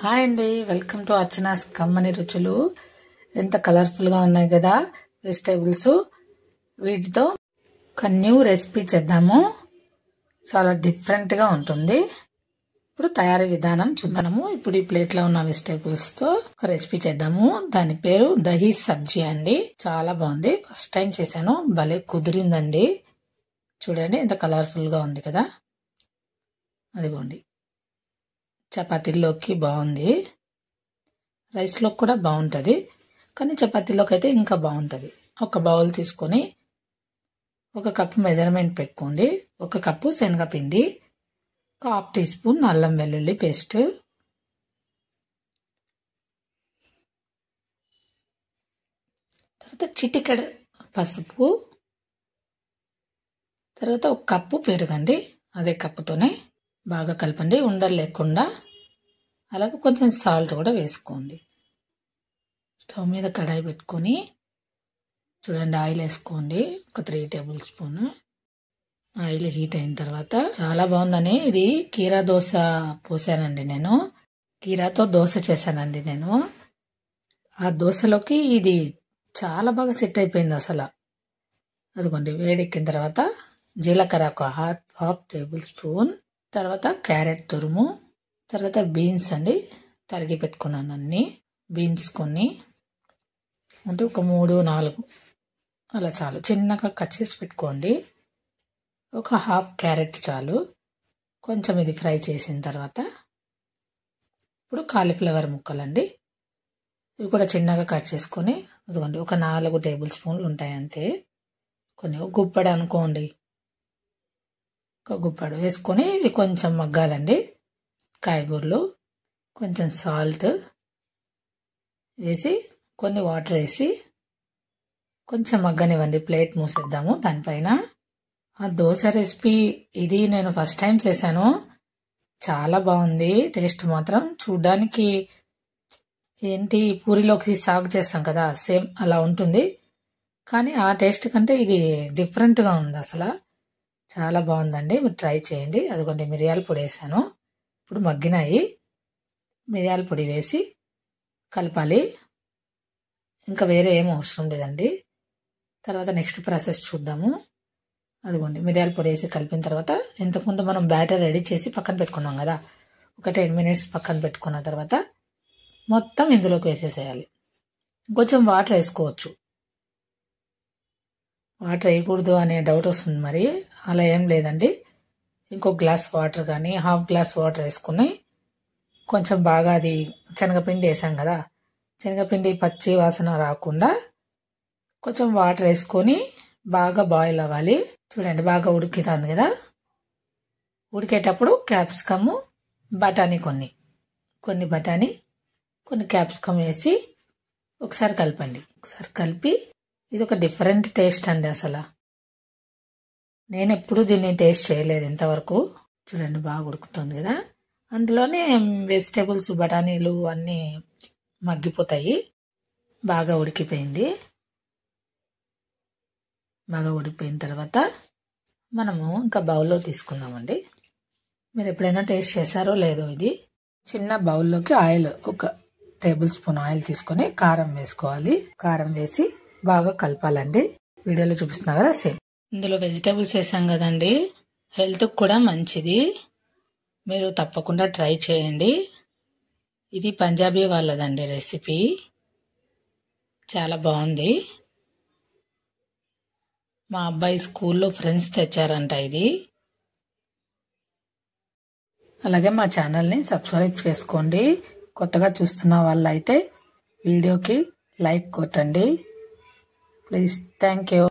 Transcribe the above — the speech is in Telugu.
హాయ్ అండి, వెల్కమ్ టు అర్చనాస్ కమ్మని రుచులు. ఎంత కలర్ఫుల్ గా ఉన్నాయి కదా వెజిటేబుల్స్. వీటితో ఒక న్యూ రెసిపీ చేద్దాము. చాలా డిఫరెంట్ గా ఉంటుంది. ఇప్పుడు తయారీ విధానం చూద్దాము. ఇప్పుడు ఈ ప్లేట్ లో ఉన్న వెజిటేబుల్స్ తో ఒక రెసిపీ చేద్దాము. దాని పేరు దహీ సబ్జీ అండి. చాలా బాగుంది. ఫస్ట్ టైం చేశాను, భలే కుదిరిందండి. చూడండి ఎంత కలర్ఫుల్ గా ఉంది కదా. అదిగోండి, చపాతీల్లోకి బాగుంది, రైస్లోకి కూడా బాగుంటుంది, కానీ చపాతీలోకి అయితే ఇంకా బాగుంటుంది. ఒక బౌల్ తీసుకొని 1 కప్పు మెజర్మెంట్ పెట్టుకోండి. 1 కప్పు శనగపిండి, 1/2 టీ స్పూన్ అల్లం వెల్లుల్లి పేస్ట్, తర్వాత చిటికెడు పసుపు, తర్వాత 1 కప్పు పెరుగండి. అదే కప్పుతోనే బాగా కలపండి, ఉండలు లేకుండా. అలాగే కొంచెం సాల్ట్ కూడా వేసుకోండి. స్టవ్ మీద కడాయి పెట్టుకొని చూడండి, ఆయిల్ వేసుకోండి. ఒక 3 టేబుల్ స్పూన్ ఆయిల్ హీట్ అయిన తర్వాత, చాలా బాగుందని ఇది కీరా దోశ పోసానండి. నేను కీరాతో దోశ చేశానండి. నేను ఆ దోశలోకి ఇది చాలా బాగా సెట్ అయిపోయింది అసలు. అదిగోండి, వేడెక్కిన తర్వాత జీలకర్ర 1/2 టేబుల్ స్పూన్, తర్వాత క్యారెట్ తురుము, తర్వాత బీన్స్ అండి, తరిగి పెట్టుకున్నాను అన్ని బీన్స్. కొన్ని అంటే ఒక 3-4 అలా చాలు, చిన్నగా కట్ చేసి పెట్టుకోండి. ఒక 1/2 క్యారెట్ చాలు. కొంచెం ఇది ఫ్రై చేసిన తర్వాత ఇప్పుడు కాలీఫ్లవర్ ముక్కలండి, ఇవి కూడా చిన్నగా కట్ చేసుకొని అదిగోండి ఒక 4 టేబుల్ స్పూన్లు ఉంటాయి అంతే. కొన్ని గుప్పడి అనుకోండి, ఒక గుప్పడు వేసుకొని ఇవి కొంచెం మగ్గాలండి. కాయగూరలు, కొంచెం సాల్ట్ వేసి, కొన్ని వాటర్ వేసి కొంచెం మగ్గనివ్వండి. ప్లేట్ మూసేద్దాము దానిపైన. ఆ దోశ రెసిపీ ఇది నేను ఫస్ట్ టైం చేశాను. చాలా బాగుంది. టేస్ట్ మాత్రం చూడ్డానికి ఏంటి పూరిలోకి సాగు చేస్తాం కదా, సేమ్ అలా ఉంటుంది. కానీ ఆ టేస్ట్ కంటే ఇది డిఫరెంట్గా ఉంది అసలు. చాలా బాగుందండి, మీరు ట్రై చేయండి. అదిగోండి మిరియాల పొడి వేసాను. ఇప్పుడు మగ్గినాయి, మిరియాల పొడి వేసి కలపాలి. ఇంకా వేరే ఏం అవసరం లేదండి. తర్వాత నెక్స్ట్ ప్రాసెస్ చూద్దాము. అదిగోండి మిరియాల పొడి వేసి కలిపిన తర్వాత, ఇంతకుముందు మనం బ్యాటర్ రెడీ చేసి పక్కన పెట్టుకున్నాం కదా, ఒక 10 మినిట్స్ పక్కన పెట్టుకున్న తర్వాత మొత్తం ఇందులోకి వేసేసేయాలి. కొంచెం వాటర్ వేసుకోవచ్చు. వాటర్ వేయకూడదు అనే డౌట్ వస్తుంది, మరి అలా ఏం లేదండి. ఇంకో గ్లాస్ వాటర్ కానీ 1/2 గ్లాస్ వాటర్ వేసుకుని కొంచెం బాగా, అది శనగపిండి వేసాం కదా, శనగపిండి పచ్చి వాసన రాకుండా కొంచెం వాటర్ వేసుకొని బాగా బాయిల్ అవ్వాలి. చూడండి బాగా ఉడుకుతుంది కదా. ఉడికేటప్పుడు క్యాప్సికము, బఠానీ, కొన్ని బఠానీ, కొన్ని క్యాప్సికమ్ వేసి ఒకసారి కలపండి. ఒకసారి కలిపి, ఇది ఒక డిఫరెంట్ టేస్ట్ అండి అసలు. నేను ఎప్పుడు దీన్ని టేస్ట్ చేయలేదు ఇంతవరకు. చూడండి బాగా ఉడుకుతుంది కదా, అందులోనే వెజిటేబుల్స్ బఠానీలు అన్నీ మగ్గిపోతాయి. బాగా ఉడికిపోయింది. బాగా ఉడికిపోయిన తర్వాత మనము ఇంకా బౌల్లో తీసుకుందామండి. మీరు ఎప్పుడైనా టేస్ట్ చేశారో లేదో. ఇది చిన్న బౌల్లోకి ఆయిల్, 1 టేబుల్ స్పూన్ ఆయిల్ తీసుకొని కారం వేసుకోవాలి. కారం వేసి బాగా కలపాలండి. వీడియోలో చూపిస్తున్నా కదా సేమ్. ఇందులో వెజిటేబుల్స్ వేసాం కదండి, హెల్త్కి కూడా మంచిది. మీరు తప్పకుండా ట్రై చేయండి. ఇది పంజాబీ వాళ్ళదండి రెసిపీ, చాలా బాగుంది. మా అబ్బాయి స్కూల్లో ఫ్రెండ్స్ తెచ్చారంట ఇది. అలాగే మా ఛానల్ని సబ్స్క్రైబ్ చేసుకోండి. కొత్తగా చూస్తున్న వాళ్ళైతే వీడియోకి లైక్ కొట్టండి ప్లీజ్. Thank you.